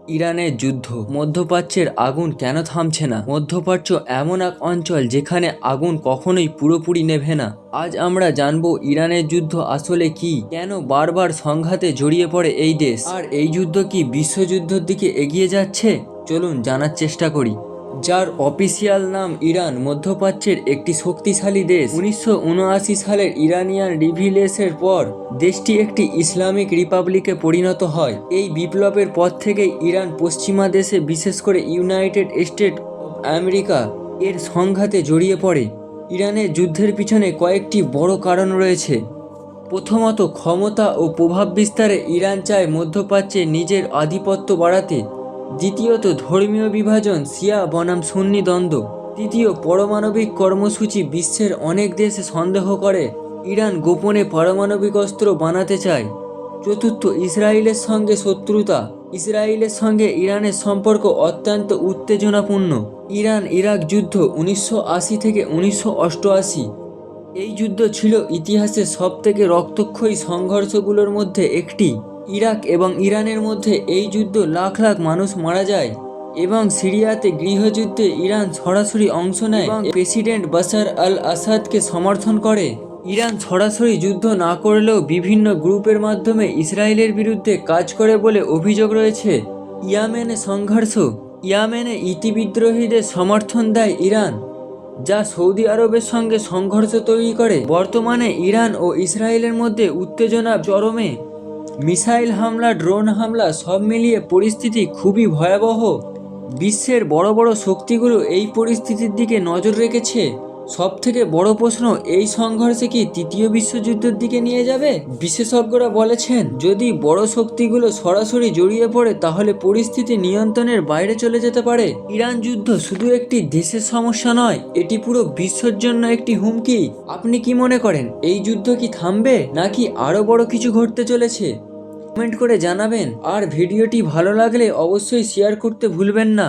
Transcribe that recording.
ইরানের যুদ্ধ। মধ্যপ্রাচ্যের আগুন কেন থামছে না? মধ্যপ্রাচ্য এমন এক অঞ্চল যেখানে আগুন কখনোই পুরোপুরি নেভে না। আজ আমরা জানবো ইরানের যুদ্ধ আসলে কি, কেন বারবার সংঘাতে জড়িয়ে পড়ে এই দেশ, আর এই যুদ্ধ কি বিশ্বযুদ্ধের দিকে এগিয়ে যাচ্ছে। চলুন জানার চেষ্টা করি। যার অফিসিয়াল নাম ইরান, মধ্যপ্রাচ্যের একটি শক্তিশালী দেশ। 1979 সালের ইরানিয়ান রিভিলেশনের পর দেশটি একটি ইসলামিক রিপাবলিকে পরিণত হয়। এই বিপ্লবের পর থেকেই ইরান পশ্চিমা দেশে, বিশেষ করে ইউনাইটেড স্টেট অফ আমেরিকা এর সংঘাতে জড়িয়ে পড়ে। ইরানের যুদ্ধের পিছনে কয়েকটি বড় কারণ রয়েছে। প্রথমত, ক্ষমতা ও প্রভাব বিস্তারে ইরান চায় মধ্যপ্রাচ্যে নিজের আধিপত্য বাড়াতে। দ্বিতীয়ত, ধর্মীয় বিভাজন, শিয়া বনাম সুন্নি দ্বন্দ্ব। তৃতীয়, পারমাণবিক কর্মসূচি। বিশ্বের অনেক দেশে সন্দেহ করে ইরান গোপনে পারমাণবিক অস্ত্র বানাতে চায়। চতুর্থ, ইসরায়েলের সঙ্গে শত্রুতা। ইসরায়েলের সঙ্গে ইরানের সম্পর্ক অত্যন্ত উত্তেজনাপূর্ণ। ইরান ইরাক যুদ্ধ 1980 থেকে 1988। এই যুদ্ধ ছিল ইতিহাসের সবথেকে রক্তক্ষয়ী সংঘর্ষগুলোর মধ্যে একটি। ইরাক এবং ইরানের মধ্যে এই যুদ্ধ লাখ লাখ মানুষ মারা যায়, এবং সিরিয়াতে গৃহযুদ্ধে ইরান সরাসরি অংশ নেয় এবং প্রেসিডেন্ট বাশার আল আসাদকে সমর্থন করে। ইরান সরাসরি যুদ্ধ না করলেও বিভিন্ন গ্রুপের মাধ্যমে ইসরায়েলের বিরুদ্ধে কাজ করে বলে অভিযোগ রয়েছে। ইয়েমেনে সংঘর্ষ। ইয়েমেনে ইতি বিদ্রোহীদের সমর্থন দেয় ইরান, যা সৌদি আরবের সঙ্গে সংঘর্ষ তৈরি করে। বর্তমানে ইরান ও ইসরায়েলের মধ্যে উত্তেজনা চরমে। মিসাইল হামলা, ড্রোন হামলা, সব মিলিয়ে পরিস্থিতি খুবই ভয়াবহ। বিশ্বের বড় বড় শক্তিগুলো এই পরিস্থিতির দিকে নজর রেখেছে। সবথেকে বড় প্রশ্ন, এই সংঘর্ষে কি তৃতীয় বিশ্বযুদ্ধের দিকে নিয়ে যাবে? বিশেষজ্ঞরা বলেছেন, যদি বড় শক্তিগুলো সরাসরি জড়িয়ে পড়ে তাহলে পরিস্থিতি নিয়ন্ত্রণের বাইরে চলে যেতে পারে। ইরান যুদ্ধ শুধু একটি দেশের সমস্যা নয়, এটি পুরো বিশ্বের জন্য একটি হুমকি। আপনি কি মনে করেন, এই যুদ্ধ কি থামবে, নাকি আরো বড় কিছু ঘটতে চলেছে? কমেন্ট করে জানাবেন। আর ভিডিওটি ভালো লাগলে অবশ্যই শেয়ার করতে ভুলবেন না।